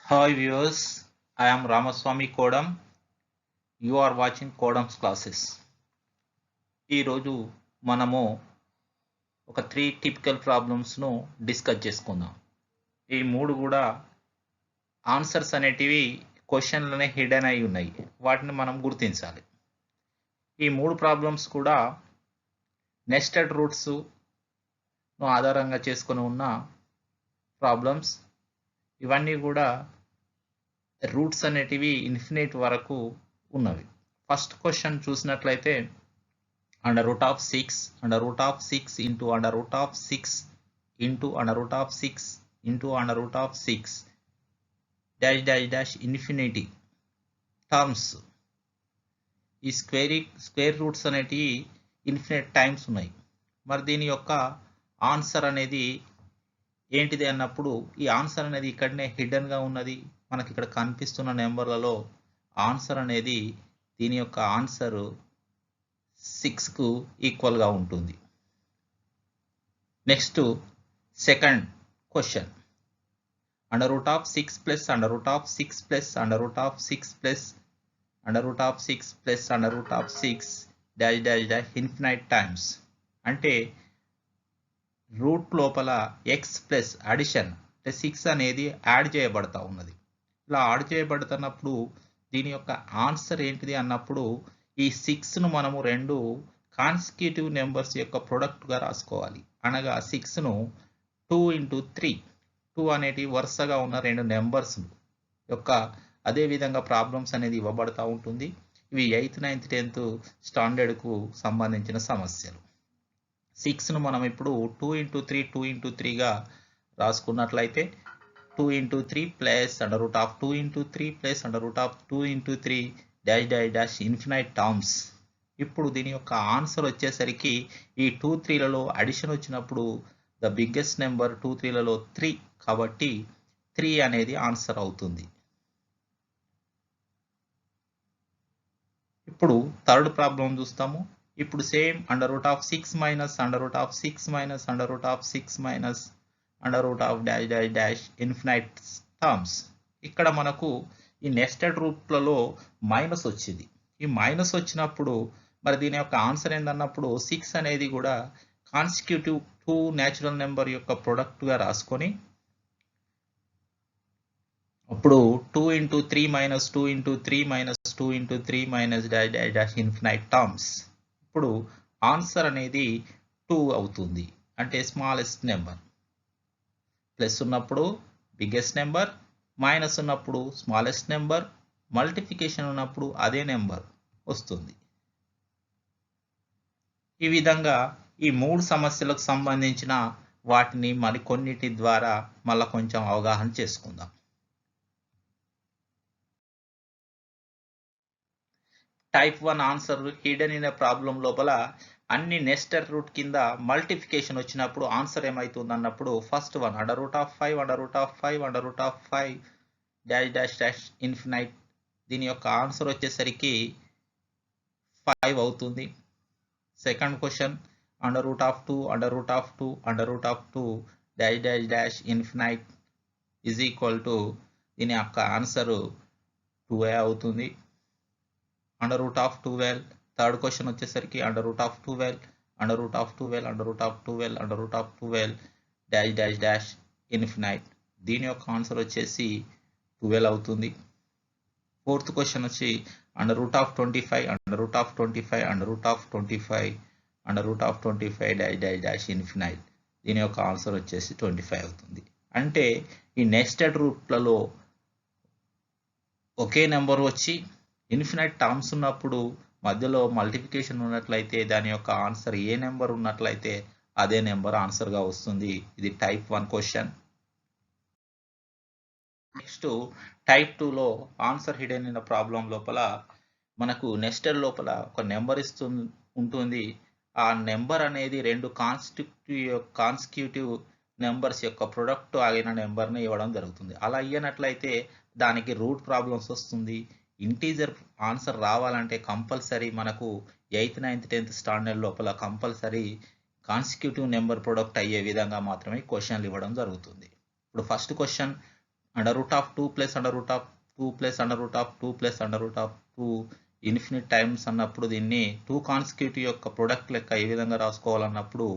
Hi viewers, I am Ramaswamy Kodam. You are watching Kodam's classes. ఈరోజు మనము ఒక 3 typical ప్రాబ్లమ్స్ను discuss చేసుకుందాం. ఈ మూడు కూడా ఆన్సర్స్ అనేటివి క్వశ్చన్లోనే హిడెన్ అయి ఉన్నాయి. వాటిని మనం గుర్తించాలి. ఈ మూడు ప్రాబ్లమ్స్ కూడా నెస్టెడ్ రూట్స్ను ఆధారంగా చేసుకొని ఉన్న ప్రాబ్లమ్స్. ఇవన్నీ కూడా రూట్స్ అనేటివి ఇన్ఫినిట్ వరకు ఉన్నవి. ఫస్ట్ క్వశ్చన్ చూసినట్లయితే under root of 6 under root of 6 into under root of 6 into under root of 6 into under root of 6 dash dash dash infinity terms. ఈ స్క్వేర్ రూట్స్ అనేటివి ఇన్ఫినిట్ టైమ్స్ ఉన్నాయి. మరి దీని యొక్క ఆన్సర్ అనేది ఏంటిది అన్నప్పుడు ఈ ఆన్సర్ అనేది ఇక్కడనే హిడెన్గా ఉన్నది. మనకి ఇక్కడ కనిపిస్తున్న నెంబర్లలో ఆన్సర్ అనేది దీని యొక్క ఆన్సర్ 6కు ఈక్వల్గా ఉంటుంది. Next second question under root of 6 plus under root of 6 plus under root of 6 plus under root of 6 plus under root of 6 dash dash dash infinite times. అంటే రూట్ లోపల ఎక్స్ ప్లస్ అడిషన్ అంటే 6 అనేది add చేయబడతా ఉన్నది. ఇలా add చేయబడుతున్నప్పుడు దీని యొక్క answer ఏంటిది అన్నప్పుడు ఈ 6ను మనము రెండు కాన్సిక్యూటివ్ నెంబర్స్ యొక్క ప్రొడక్ట్గా రాసుకోవాలి. అనగా 6ను 2 into 3 2 అనేటివి వరుసగా ఉన్న రెండు నెంబర్స్ యొక్క అదేవిధంగా ప్రాబ్లమ్స్ అనేది ఇవ్వబడతా ఉంటుంది. ఇవి 8th 9th 10th స్టాండర్డ్కు సంబంధించిన సమస్యలు. 6ను మనం ఇప్పుడు 2 into 3 2 into 3గా రాసుకున్నట్లయితే 2 into 3 plus under root of 2 into 3 plus under root of 2 into 3 dash dash dash infinite terms. ఇప్పుడు దీని యొక్క ఆన్సర్ వచ్చేసరికి ఈ 2 3లలో అడిషన్ వచ్చినప్పుడు ద బిగ్గెస్ట్ నెంబర్ 2 3లలో 3 కాబట్టి 3 అనేది ఆన్సర్ అవుతుంది. ఇప్పుడు థర్డ్ ప్రాబ్లం చూస్తాము. ఇప్పుడు same under root of 6 minus under root of 6 minus under root of 6 minus under root of dash dash dash infinite terms. ఇక్కడ మనకు ఈ నెస్టెడ్ రూట్లలో మైనస్ వచ్చింది. ఈ మైనస్ వచ్చినప్పుడు మరి దీని యొక్క ఆన్సర్ ఏంటన్నప్పుడు 6 అనేది కూడా కాన్సిక్యూటివ్ 2 న్యాచురల్ నెంబర్ యొక్క ప్రొడక్ట్గా రాసుకొని అప్పుడు 2 into 3 minus 2 into 3 minus 2 into 3 minus dash dash dash infinite terms. ఇప్పుడు ఆన్సర్ అనేది 2 అవుతుంది. అంటే స్మాలెస్ట్ నెంబర్. ప్లస్ ఉన్నప్పుడు బిగ్గెస్ట్ నెంబర్, మైనస్ ఉన్నప్పుడు స్మాలెస్ట్ నెంబర్, మల్టిప్లికేషన్ ఉన్నప్పుడు అదే నెంబర్ వస్తుంది. ఈ విధంగా ఈ మూడు సమస్యలకు సంబంధించిన వాటిని మరికొన్నిటి ద్వారా మళ్ళీ కొంచెం అవగాహన చేసుకుందాం. Type 1 answer hidden in problem లోపల అన్ని నెస్టెడ్ రూట్ కింద మల్టిప్లికేషన్ వచ్చినప్పుడు ఆన్సర్ ఏమవుతుంది అన్నప్పుడు first one under root of 5 under root of 5 under root of 5 dash dash dash infinite. దీని యొక్క ఆన్సర్ వచ్చేసరికి 5 అవుతుంది. Second question under root of 2 under root of 2 under root of 2 dash dash dash infinite is equal to దీని యొక్క answer 2a అవుతుంది. Under root of 12. Third question వచ్చేసరికి under root of 12 under root of 12 under root of 12 under root of 12 dash dash dash infinite. దీని యొక్క answer వచ్చేసి 12 అవుతుంది. Fourth question వచ్చి under root of 25 under root of 25 under root of 25 under root of 25 dash dash dash infinite. దీని యొక్క answer వచ్చేసి 25 అవుతుంది. అంటే ఈ నెస్టెడ్ రూట్లలో ఒకే నెంబర్ వచ్చి ఇన్ఫినైట్ టర్మ్స్ ఉన్నప్పుడు మధ్యలో మల్టిప్లికేషన్ ఉన్నట్లయితే దాని యొక్క ఆన్సర్ ఏ నెంబర్ ఉన్నట్లయితే అదే నెంబర్ ఆన్సర్గా వస్తుంది. ఇది టైప్ 1 క్వశ్చన్. నెక్స్ట్ టైప్ 2లో ఆన్సర్ హిడెన్ ఇన్ ప్రాబ్లం లోపల మనకు నెస్టెడ్ లోపల ఒక నెంబర్ ఉంటుంది. ఆ నెంబర్ అనేది రెండు కాన్సిక్యూటివ్ నెంబర్స్ యొక్క ప్రొడక్ట్ ఆగిన నెంబర్ని ఇవ్వడం జరుగుతుంది. అలా ఇవ్వనట్లయితే దానికి రూట్ ప్రాబ్లమ్స్ వస్తుంది. ఇంటీజర్ ఆన్సర్ రావాలంటే కంపల్సరీ మనకు 8th 9th 10th స్టాండర్డ్ లోపల కంపల్సరీ కాన్సిక్యూటివ్ నెంబర్ ప్రొడక్ట్ అయ్యే విధంగా మాత్రమే క్వశ్చన్లు ఇవ్వడం జరుగుతుంది. ఇప్పుడు first question under root of 2 plus under root of 2 plus under root of 2 plus under root of 2 infinite times అన్నప్పుడు దీన్ని 2 కాన్సిక్యూటివ్ యొక్క ప్రొడక్ట్ లెక్క ఏ విధంగా రాసుకోవాలన్నప్పుడు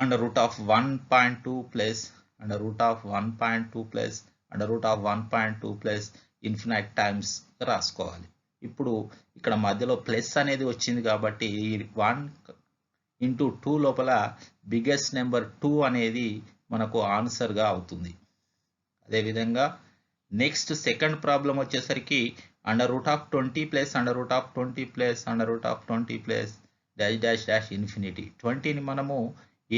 under root of 1.2 plus under root of 1.2 plus under root of 1.2 plus infinite times రాసుకోవాలి. ఇప్పుడు ఇక్కడ మధ్యలో plus అనేది వచ్చింది కాబట్టి 1 into 2 లోపల బిగ్గెస్ట్ నెంబర్ 2 అనేది మనకు ఆన్సర్గా అవుతుంది. అదేవిధంగా నెక్స్ట్ సెకండ్ ప్రాబ్లం వచ్చేసరికి under root of 20 plus under root of 20 plus under root of 20 plus dash dash dash infinity. 20ని మనము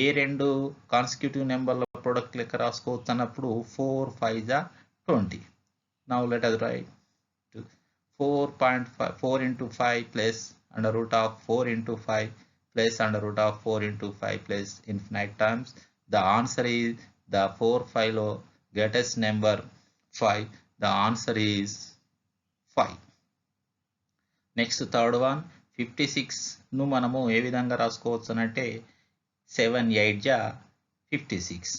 ఏ రెండు కాన్సిక్యూటివ్ నెంబర్ల ప్రొడక్ట్ లెక్క రాసుకోవచ్చు అన్నప్పుడు 4 5 20. Now let us write 4 into 5 plus under root of 4 into 5 plus under root of 4 into 5 plus infinite times. The answer is the 4 5 lo greatest number 5. The answer is 5. Next third one 56 ను మనము ఏ విధంగా రాసుకోవచ్చు అంటే 7 8 ja 56.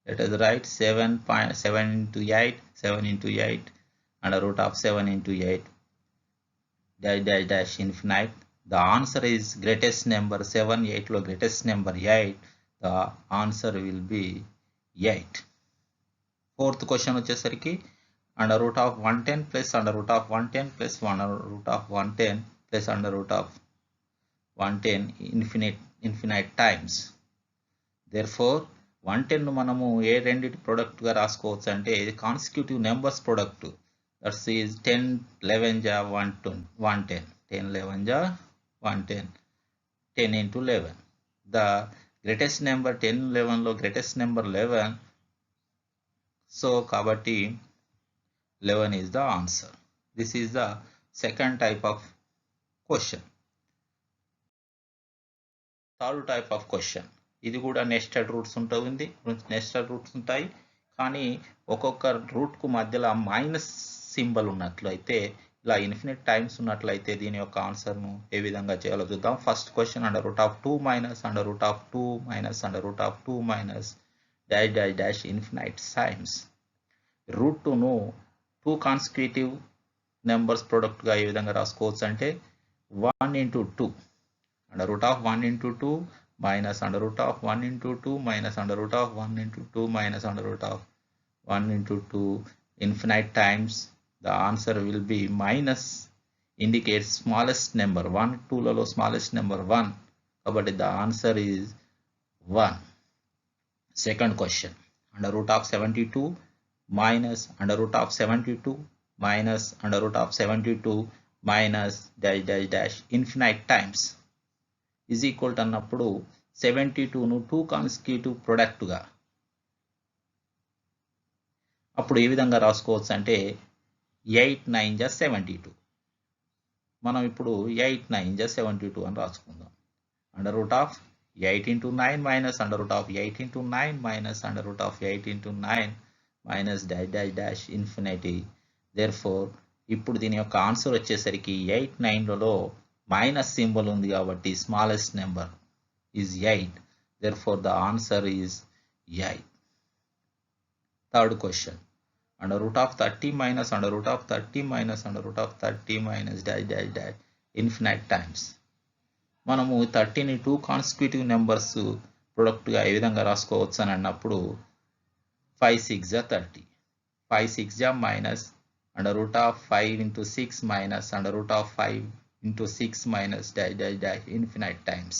Let us write 7 into 8 7 into 8 under root of 7 into 8 dash dash dash infinite. The answer is greatest number 7 8 lo greatest number 8. The answer will be 8. Fourth question వచ్చేసరికి under root of 110 plus under root of 110 plus under root of 110 plus under root of 110 infinite times. Therefore 110 ను మనము ఏ రెండిటి product గా రాసుకోవచ్చు అంటే consecutive numbers product. That is 10 11 ja 110 10 11 ja 110 10 into 11. The greatest number 10 11 లో greatest number 11. So కాబట్టి 11 is the answer. This is the second type of question. Third type of question. ఇది కూడా నెస్టెడ్ రూట్స్ ఉంటుంది. Nested roots ఉంటాయి కానీ ఒక్కొక్క రూట్కు మధ్యలో minus symbol ఉన్నట్లయితే ఇలా ఇన్ఫినిట్ టైమ్స్ ఉన్నట్లయితే దీని యొక్క ఆన్సర్ను ఏ విధంగా చేయాలో చూద్దాం. First question under root of 2 minus under root of 2 minus under root of 2 minus dash dash dash infinite times. Root 2ను 2 కాన్సిక్యూటివ్ నెంబర్స్ ప్రొడక్ట్గా ఏ విధంగా రాసుకోవచ్చు అంటే 1 into 2 under root of 1 into 2 minus under root of 1 into 2 minus under root of 1 into 2 minus under root of 1 into 2 infinite times. The answer will be minus indicates smallest number 1 2 లలో smallest number 1 కాబట్టి the answer is 1. Second question under root of 72 minus under root of 72 minus under root of 72 minus dash dash dash infinite times is equal to అన్నప్పుడు 72 ను 2 consecutive product గా అప్పుడు ఏ విధంగా రాసుకోవచ్చు అంటే 8 9 ja 72. మనం ఇప్పుడు 8 9 ja 72 అని రాసుకుందాం. Under root of 8 into 9 minus under root of 8 into 9 minus under root of 8 into 9 minus dash dash dash infinity. Therefore ఇప్పుడు దీని యొక్క ఆన్సర్ వచ్చేసరికి 8 9 లలో మైనస్ సింబల్ ఉంది కాబట్టి smallest number is 8. Therefore the answer is 8. Third question under root of 30 minus under root of 30 minus under root of 30 minus dash dash dash infinite times. మనము 30ని 2 consecutive numbers product గా ఏ విధంగా రాసుకోవచ్చు అని అన్నప్పుడు 5 6 ja 30 5 6 ja minus under root of 5 into 6 minus under root of 5 into 6 minus dash dash dash infinite times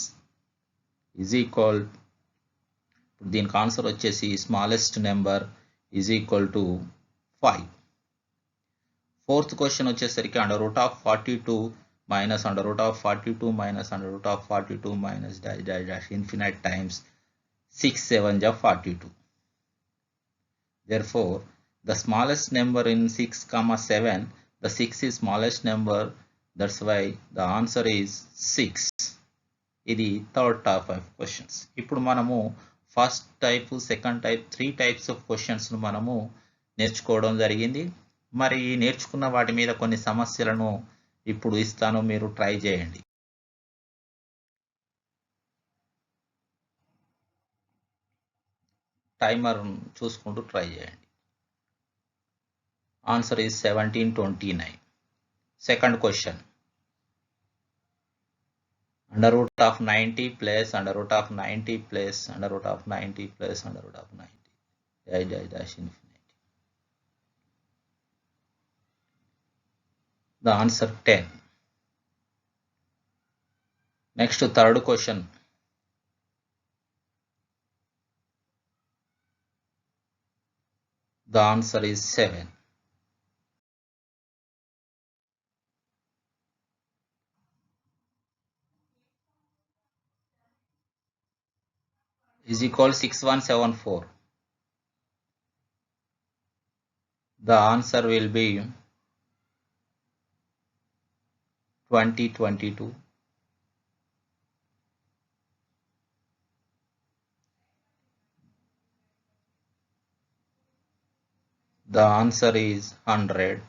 is equal. దీనికి answer వచ్చేసి smallest number is equal to 5. Fourth question వచ్చేసరికి under root of 42 minus under root of 42 minus under root of 42 minus dash dash dash infinite times 6 7 ja 42. Therefore the smallest number in 6 comma 7, the 6 is smallest number, that's why the answer is 6. ఇది third type of questions. ఇప్పుడు మనము first type second type 3 types of క్వశ్చన్స్ను మనము నేర్చుకోవడం జరిగింది. మరి నేర్చుకున్న వాటి మీద కొన్ని సమస్యలను ఇప్పుడు ఇస్తాను, మీరు ట్రై చేయండి. టైమర్ చూసుకుంటూ ట్రై చేయండి. Answer is 1729. Second question. Under root of 90 plus under root of 90 plus under root of 90 plus under root of 90. I dash infinity. The answer 10. Next, third question. The answer is 7. Is equal 6174. The answer will be 2022. The answer is 100.